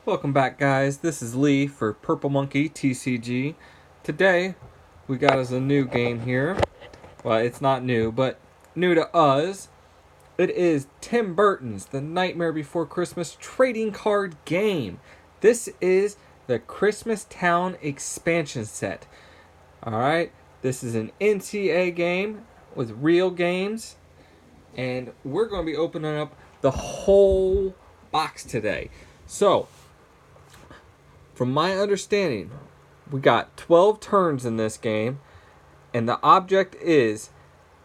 Welcome back, guys. This is Lee for Purple Monkey TCG. Today, we got us a new game here. Well, it's not new, but new to us. It is Tim Burtons, The Nightmare Before Christmas trading card game. This is the Christmas Town expansion set. Alright, this is an NCA game with real games. And we're going to be opening up the whole box today. So, from my understanding, we got 12 turns in this game, and the object is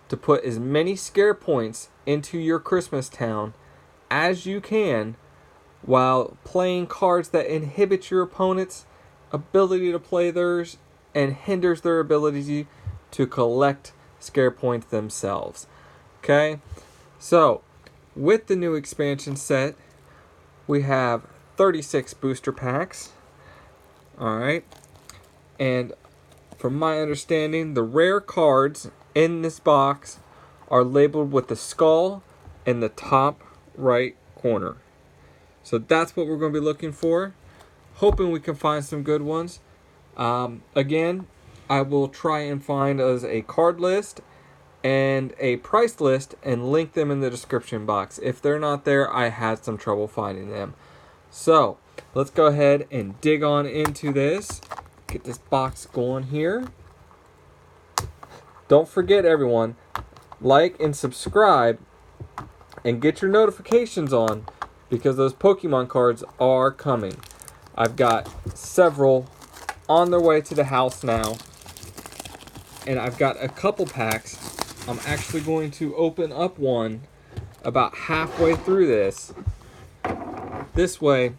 to put as many scare points into your Christmas town as you can while playing cards that inhibit your opponent's ability to play theirs and hinders their ability to collect scare points themselves. Okay? So, with the new expansion set, we have 36 booster packs. Alright, and from my understanding, the rare cards in this box are labeled with the skull in the top right corner. So that's what we're going to be looking for. Hoping we can find some good ones. Again, I will try and find us a card list and a price list and link them in the description box. If they're not there, I had some trouble finding them. So, let's go ahead and dig on into this. Get this box going here. Don't forget, everyone, like and subscribe and get your notifications on because those Pokemon cards are coming. I've got several on their way to the house now. And I've got a couple packs. I'm actually going to open up one about halfway through this. This way,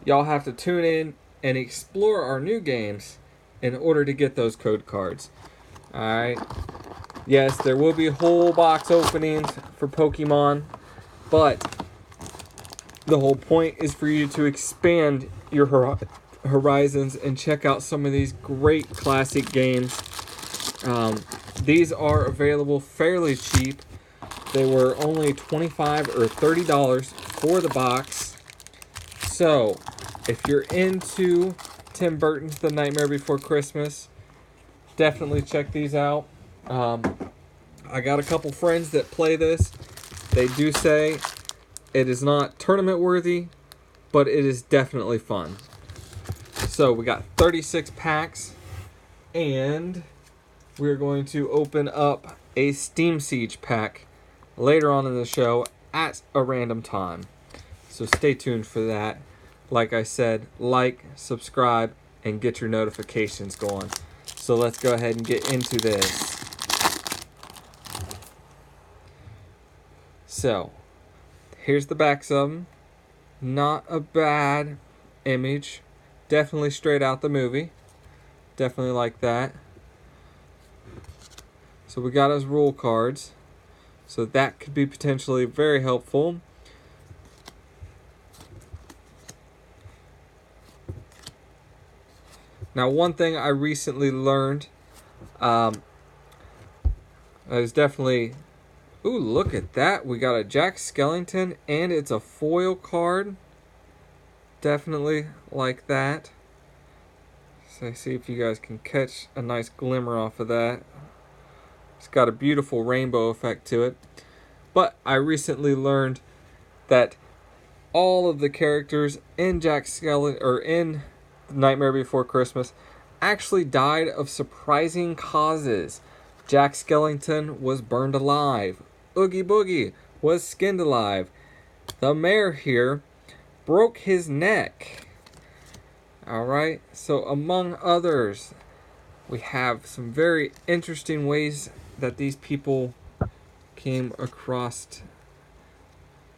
y'all have to tune in and explore our new games in order to get those code cards. Alright. Yes, there will be whole box openings for Pokemon, but the whole point is for you to expand your horizons and check out some of these great classic games. These are available fairly cheap. They were only $25 or $30 for the box. So, if you're into Tim Burton's The Nightmare Before Christmas, definitely check these out. I got a couple friends that play this. They do say it is not tournament worthy, but it is definitely fun. So, we got 36 packs, and we're going to open up a Steam Siege pack later on in the show at a random time. So stay tuned for that. Like I said, like, subscribe, and get your notifications going. So let's go ahead and get into this. So, here's the backs of them. Not a bad image. Definitely straight out the movie. Definitely like that. So we got his rule cards. So that could be potentially very helpful. Now, one thing I recently learned is definitely... Ooh, look at that. We got a Jack Skellington, and it's a foil card. Definitely like that. So see if you guys can catch a nice glimmer off of that. It's got a beautiful rainbow effect to it. But I recently learned that all of the characters in Jack Skellington, or in Nightmare Before Christmas, actually died of surprising causes. Jack Skellington was burned alive. Oogie Boogie was skinned alive. The mayor here broke his neck. Alright, so among others, we have some very interesting ways that these people came across.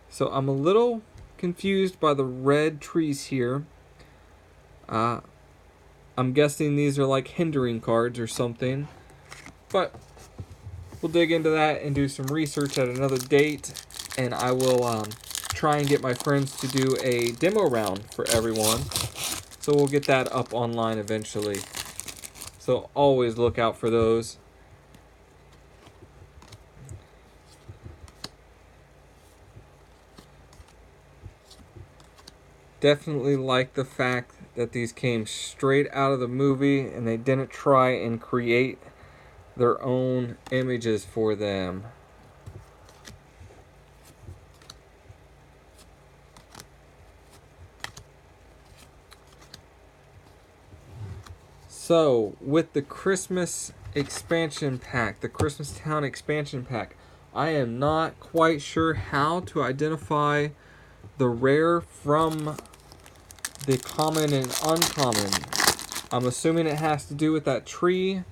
So I'm a little confused by the red trees here. I'm guessing these are like hindering cards or something. But we'll dig into that and do some research at another date. And I will try and get my friends to do a demo round for everyone. So we'll get that up online eventually. So always look out for those. Definitely like the fact that these came straight out of the movie and they didn't try and create their own images for them. So, with the Christmas expansion pack, the Christmas Town expansion pack, I am not quite sure how to identify the rare from the common and uncommon. I'm assuming it has to do with that tree,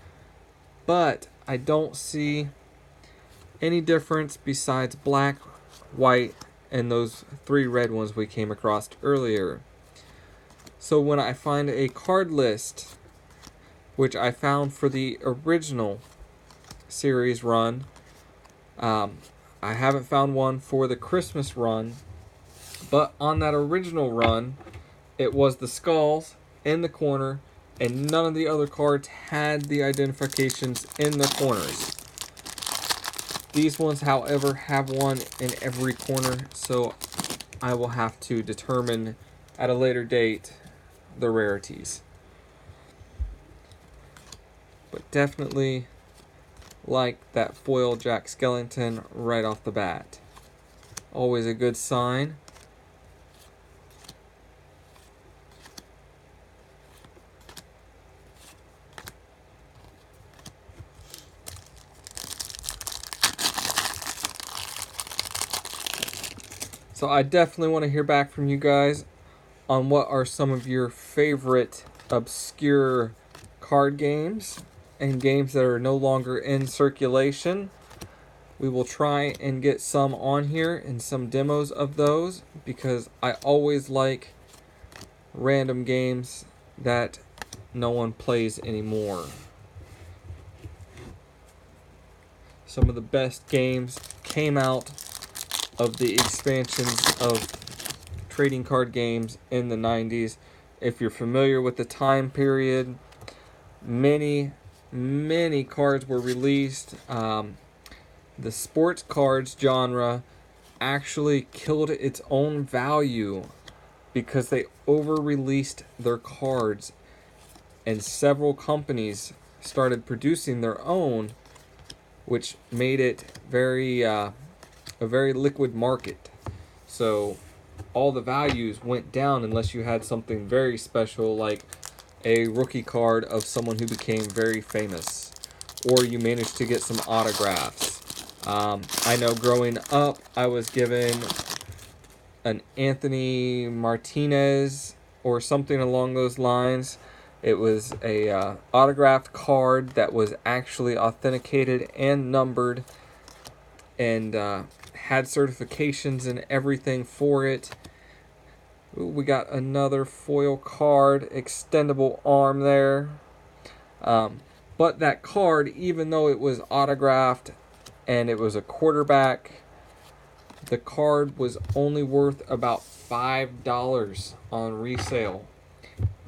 but I don't see any difference besides black, white, and those 3 red ones we came across earlier. So when I find a card list, which I found for the original series run, I haven't found one for the Christmas run, but on that original run, it was the skulls in the corner, and none of the other cards had the identifications in the corners. These ones, however, have one in every corner, so I will have to determine at a later date the rarities. But definitely like that foil Jack Skellington right off the bat. Always a good sign. So I definitely want to hear back from you guys on what are some of your favorite obscure card games and games that are no longer in circulation. We will try and get some on here and some demos of those, because I always like random games that no one plays anymore. Some of the best games came out of the expansions of trading card games in the 90s. If you're familiar with the time period, many cards were released. The sports cards genre actually killed its own value because they over-released their cards, and several companies started producing their own, which made it a very liquid market. So all the values went down unless you had something very special, like a rookie card of someone who became very famous, or you managed to get some autographs. I know growing up, I was given an Anthony Martinez or something along those lines. It was a autographed card that was actually authenticated and numbered, and had certifications and everything for it. We got another foil card, extendable arm there. But that card, even though it was autographed and it was a quarterback, the card was only worth about $5 on resale.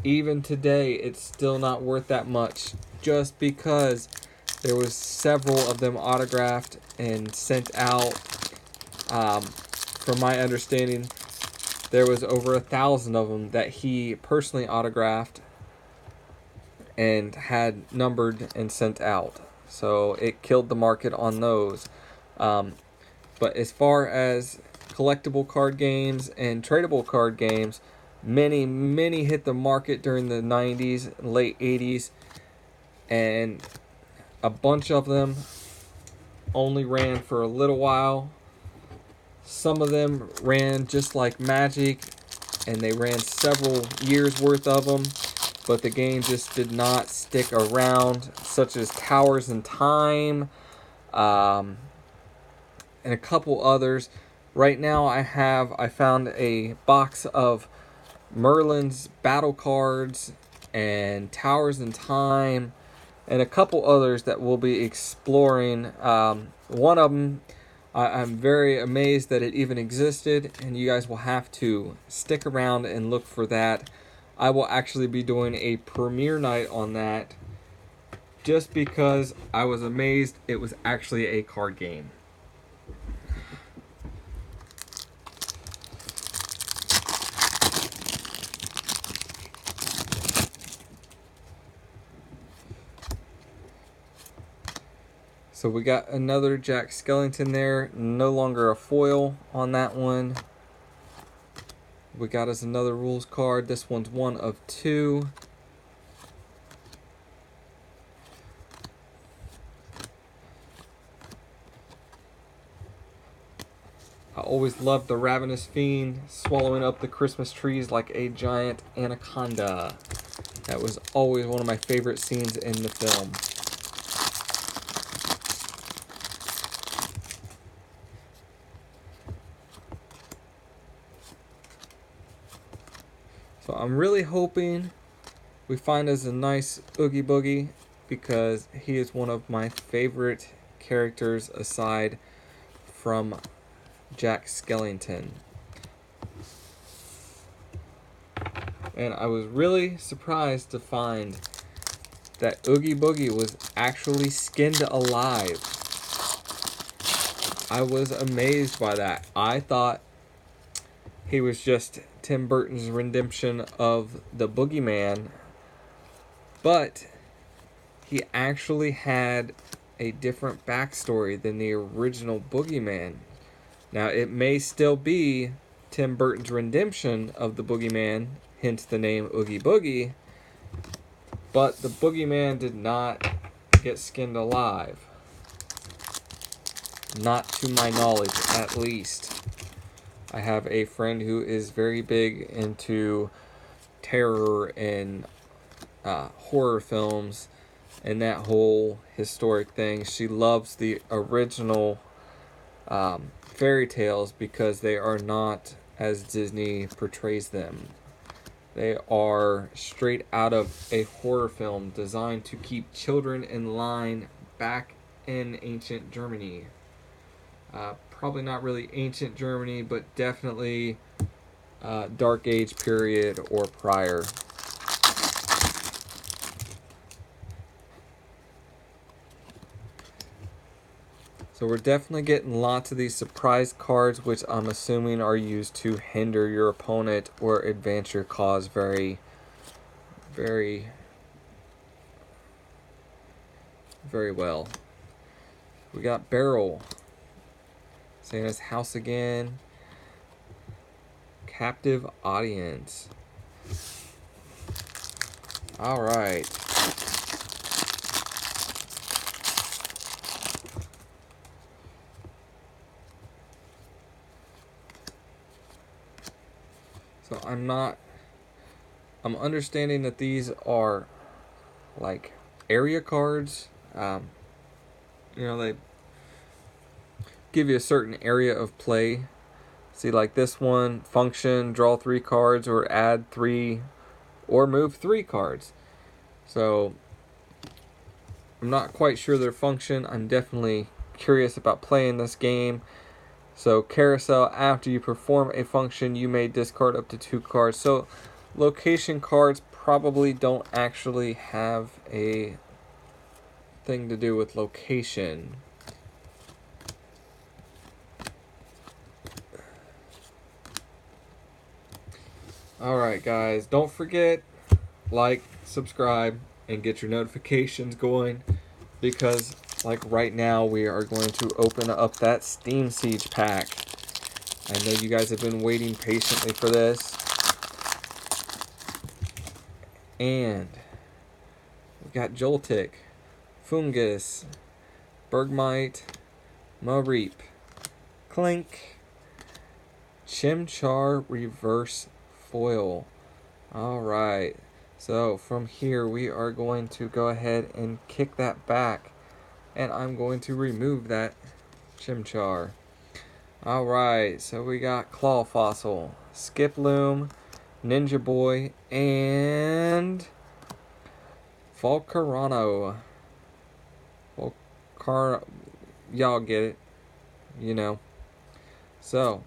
Even today, it's still not worth that much, just because there was several of them autographed and sent out. From my understanding, there was over 1,000 of them that he personally autographed and had numbered and sent out. So it killed the market on those. But as far as collectible card games and tradable card games, many hit the market during the 90s, late 80s, and a bunch of them only ran for a little while. Some of them ran just like magic, and they ran several years worth of them, but the game just did not stick around, such as Towers in Time, and a couple others. Right now I found a box of Merlin's battle cards and Towers in Time and a couple others that we'll be exploring. One of them, I'm very amazed that it even existed, and you guys will have to stick around and look for that. I will actually be doing a premiere night on that, just because I was amazed it was actually a card game. So we got another Jack Skellington there. No longer a foil on that one. We got us another rules card. This one's one of two. I always loved the Ravenous Fiend swallowing up the Christmas trees like a giant anaconda. That was always one of my favorite scenes in the film. So I'm really hoping we find us a nice Oogie Boogie, because he is one of my favorite characters aside from Jack Skellington. And I was really surprised to find that Oogie Boogie was actually skinned alive. I was amazed by that. I thought he was just Tim Burton's rendition of the Boogeyman, but he actually had a different backstory than the original Boogeyman. Now, it may still be Tim Burton's rendition of the Boogeyman, hence the name Oogie Boogie, but the Boogeyman did not get skinned alive. Not to my knowledge, at least. I have a friend who is very big into terror and horror films and that whole historic thing. She loves the original fairy tales because they are not as Disney portrays them. They are straight out of a horror film designed to keep children in line back in ancient Germany. Probably not really ancient Germany, but definitely Dark Age period or prior. So we're definitely getting lots of these surprise cards, which I'm assuming are used to hinder your opponent or advance your cause very, very, very well. We got Barrel. Santa's House again. Captive Audience. Alright. So I'm understanding that these are like area cards. They give you a certain area of play. See, like this one, function, draw 3 cards, or add 3, or move 3 cards. So I'm not quite sure their function. I'm definitely curious about playing this game. So carousel, after you perform a function, you may discard up to 2 cards. So location cards probably don't actually have a thing to do with location. Alright guys, don't forget, like, subscribe, and get your notifications going, because like right now we are going to open up that Steam Siege pack. I know you guys have been waiting patiently for this. And we've got Joltik, Fungus, Bergmite, Mareep, Clink, Chimchar Reverse Foil. Alright, so from here we are going to go ahead and kick that back, and I'm going to remove that Chimchar. Alright, so we got Claw Fossil, Skiploom, Ninja Boy, and Volcarano. Y'all get it, So,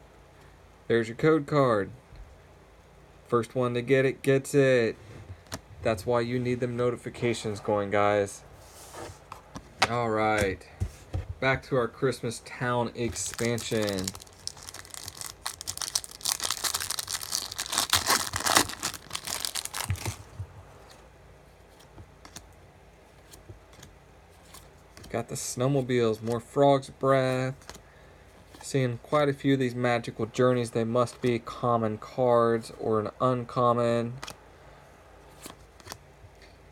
there's your code card. First one to get it gets it. That's why you need them notifications going, guys. Alright. Back to our Christmas Town expansion. got the snowmobiles, more frog's breath. Seeing quite a few of these magical journeys. They must be common cards or an uncommon.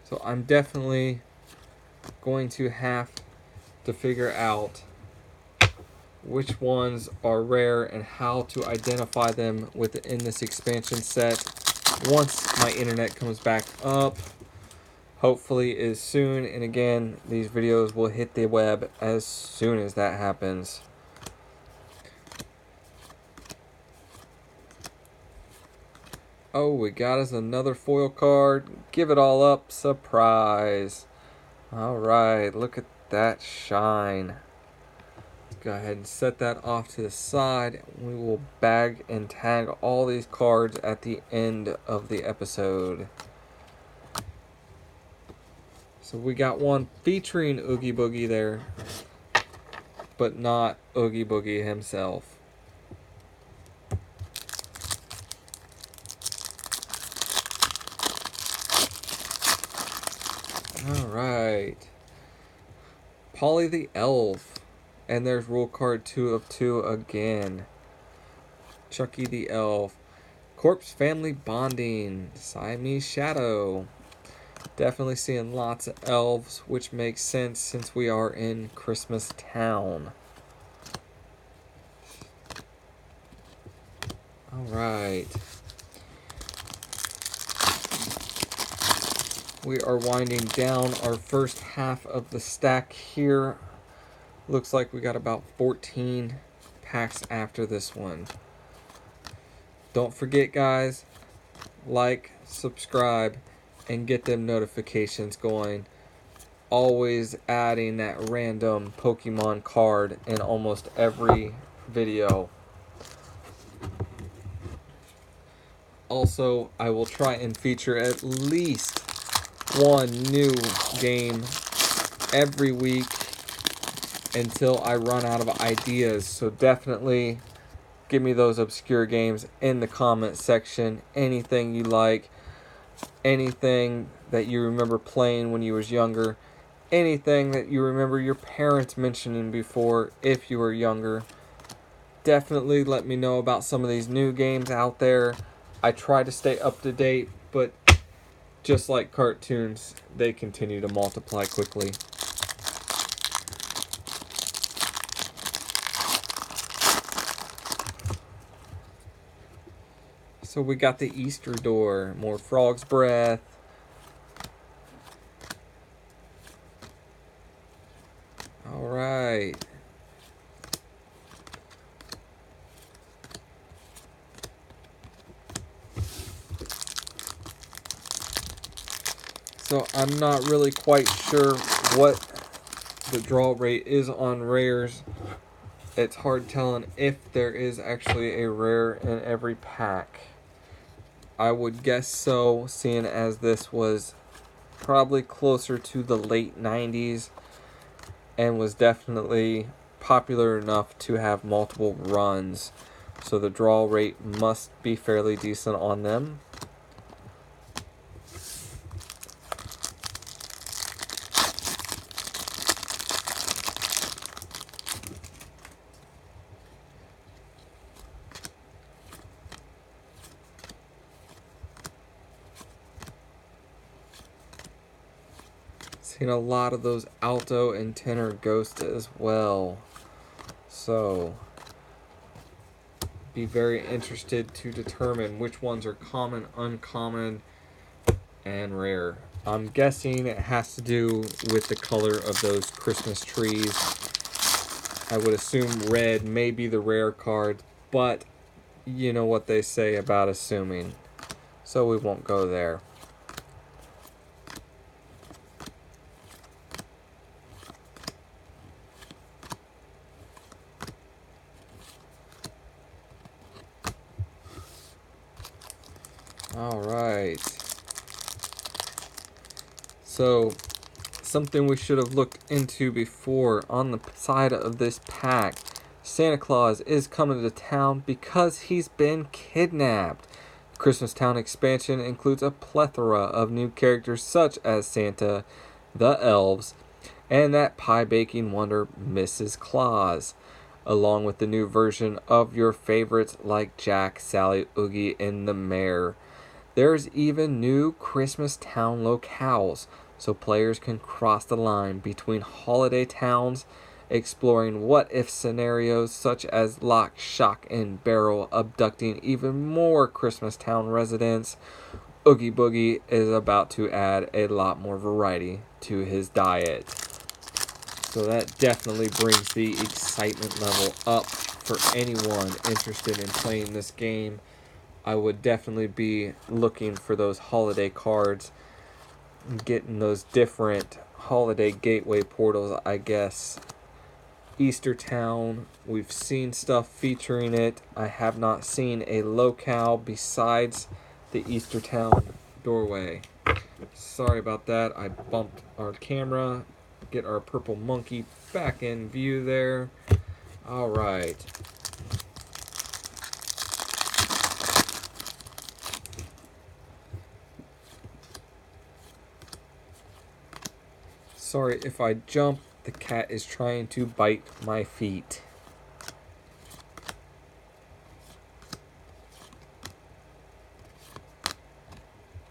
So I'm definitely going to have to figure out which ones are rare and how to identify them within this expansion set once my internet comes back up. Hopefully is soon, and again, these videos will hit the web as soon as that happens. Oh, we got us another foil card. Give it all up, surprise. Alright, look at that shine. Go ahead and set that off to the side. We will bag and tag all these cards at the end of the episode. So we got one featuring Oogie Boogie there, but not Oogie Boogie himself. Alright. Polly the Elf. And there's rule card 2 of 2 again. Chucky the Elf. Corpse Family Bonding. Siamese Shadow. Definitely seeing lots of elves, which makes sense since we are in Christmas Town. Alright. We are winding down our first half of the stack here. Looks like we got about 14 packs after this one. Don't forget, guys, like, subscribe, and get them notifications going. Always adding that random Pokemon card in almost every video. Also, I will try and feature at least one new game every week until I run out of ideas. So definitely give me those obscure games in the comment section. Anything you like, anything that you remember playing when you was younger, anything that you remember your parents mentioning before if you were younger. Definitely let me know about some of these new games out there. I try to stay up to date, but just like cartoons, they continue to multiply quickly. So we got the Easter door, more frog's breath. All right. So I'm not really quite sure what the draw rate is on rares. It's hard telling if there is actually a rare in every pack. I would guess so, seeing as this was probably closer to the late 90s and was definitely popular enough to have multiple runs. So the draw rate must be fairly decent on them. Seen a lot of those alto and tenor ghosts as well. So be very interested to determine which ones are common, uncommon, and rare. I'm guessing it has to do with the color of those Christmas trees. I would assume red may be the rare card, but you know what they say about assuming. So we won't go there. Alright. So, something we should have looked into before on the side of this pack. Santa Claus is coming to town because he's been kidnapped. Christmas Town expansion includes a plethora of new characters such as Santa, the elves, and that pie baking wonder Mrs. Claus, along with the new version of your favorites like Jack, Sally, Oogie, and the Mayor. There's even new Christmas town locales, so players can cross the line between holiday towns, exploring what-if scenarios such as Lock, Shock, and Barrel abducting even more Christmas town residents. Oogie Boogie is about to add a lot more variety to his diet. So that definitely brings the excitement level up for anyone interested in playing this game. I would definitely be looking for those holiday cards, getting those different holiday gateway portals, I guess. Easter Town, we've seen stuff featuring it. I have not seen a locale besides the Easter Town doorway. Sorry about that, I bumped our camera. Get our purple monkey back in view there. Alright. Sorry if I jump, the cat is trying to bite my feet.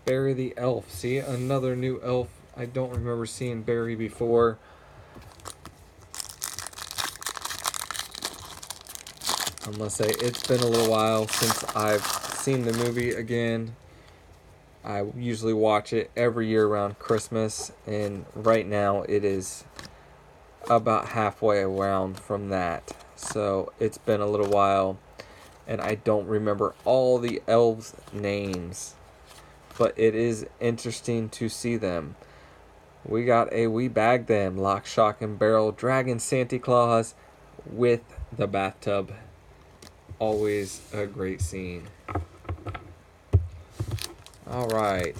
Barry the Elf. See, another new elf. I don't remember seeing Barry before. I must say, it's been a little while since I've seen the movie again. I usually watch it every year around Christmas, and right now it is about halfway around from that. So it's been a little while, and I don't remember all the elves' names, but it is interesting to see them. We bagged them, Lock, Shock, and Barrel, Dragon Santa Claus with the bathtub. Always a great scene. Alright.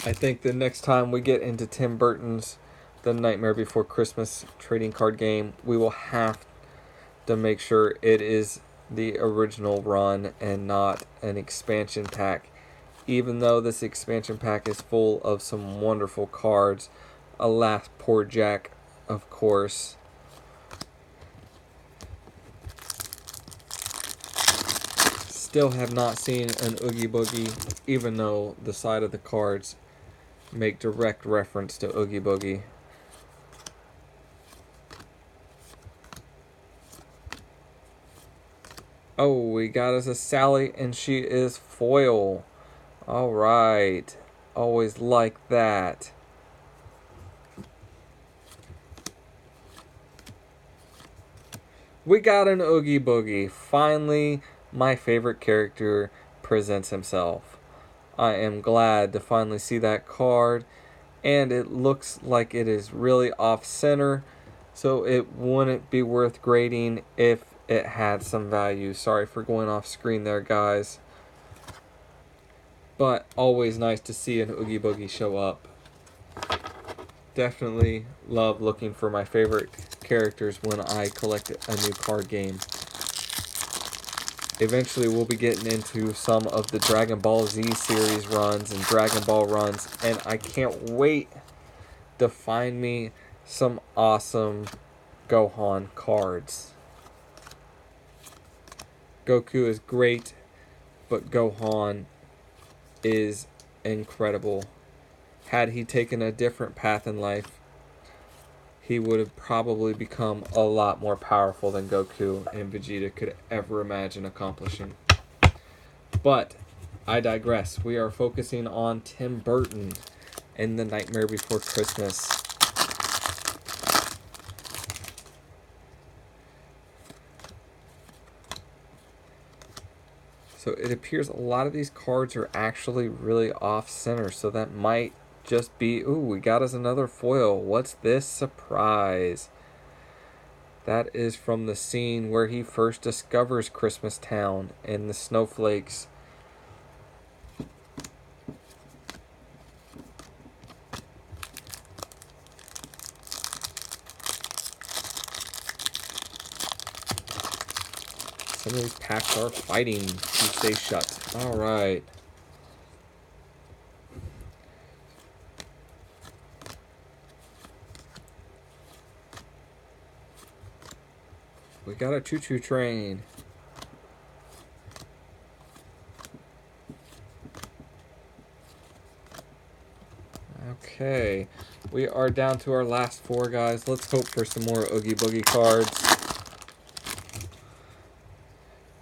I think the next time we get into Tim Burtons' The Nightmare Before Christmas trading card game, we will have to make sure it is the original run and not an expansion pack. Even though this expansion pack is full of some wonderful cards. Alas, poor Jack, of course. Still have not seen an Oogie Boogie, even though the side of the cards make direct reference to Oogie Boogie. Oh, we got us a Sally, and she is foil. Alright. Always like that. We got an Oogie Boogie. Finally, my favorite character presents himself. I am glad to finally see that card, and it looks like it is really off-center, so it wouldn't be worth grading if it had some value. Sorry for going off screen there, guys. But always nice to see an Oogie Boogie show up. Definitely love looking for my favorite characters when I collect a new card game. Eventually we'll be getting into some of the Dragon Ball Z series runs and Dragon Ball runs, and I can't wait to find me some awesome Gohan cards. Goku is great, but Gohan is incredible. Had he taken a different path in life, he would have probably become a lot more powerful than Goku and Vegeta could ever imagine accomplishing. But I digress. We are focusing on Tim Burton and The Nightmare Before Christmas. So it appears a lot of these cards are actually really off-center, so that might just be... Ooh, we got us another foil. What's this surprise? That is from the scene where he first discovers Christmas Town and the snowflakes. Some of these packs are fighting to stay shut. Alright. We got a choo-choo train. Okay, we are down to our last 4, guys. Let's hope for some more Oogie Boogie cards.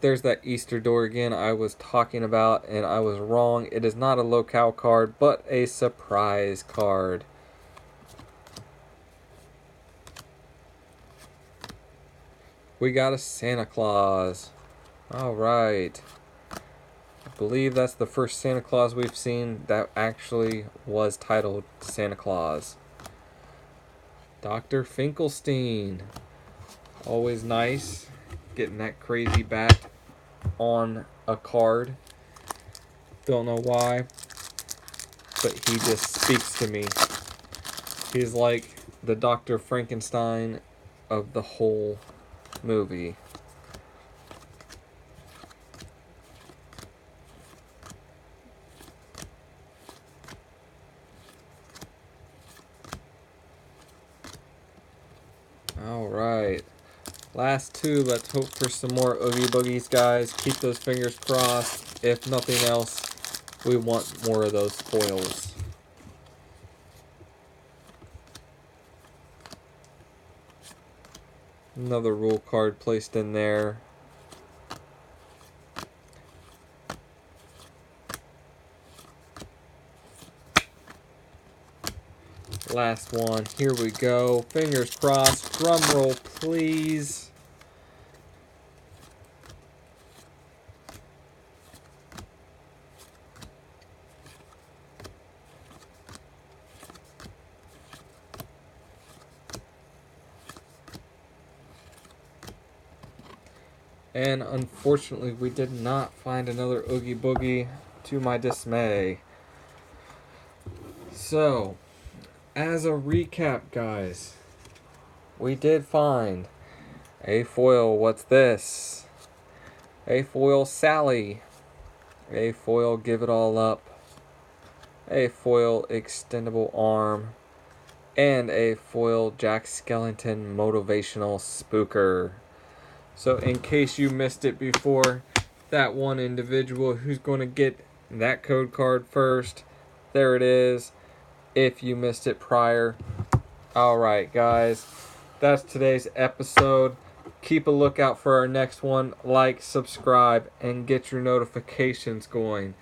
There's that Easter door again I was talking about, and I was wrong. It is not a locale card, but a surprise card. We got a Santa Claus. Alright. I believe that's the first Santa Claus we've seen that actually was titled Santa Claus. Dr. Finkelstein. Always nice getting that crazy bat on a card. Don't know why, but he just speaks to me. He's like the Dr. Frankenstein of the whole movie. Alright. Last 2. Let's hope for some more Oogie Boogies, guys. Keep those fingers crossed. If nothing else, we want more of those foils. Another rule card placed in there. Last one. Here we go. Fingers crossed. Drum roll, please. And unfortunately, we did not find another Oogie Boogie, to my dismay. So, as a recap, guys, we did find a foil. What's this? A foil Sally. A foil Give It All Up. A foil Extendable Arm. And a foil Jack Skellington Motivational Spooker. So in case you missed it before, that one individual who's going to get that code card first, there it is. If you missed it prior. Alright, guys, that's today's episode. Keep a lookout for our next one. Like, subscribe, and get your notifications going.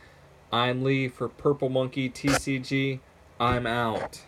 I'm Lee for Purple Monkey TCG. I'm out.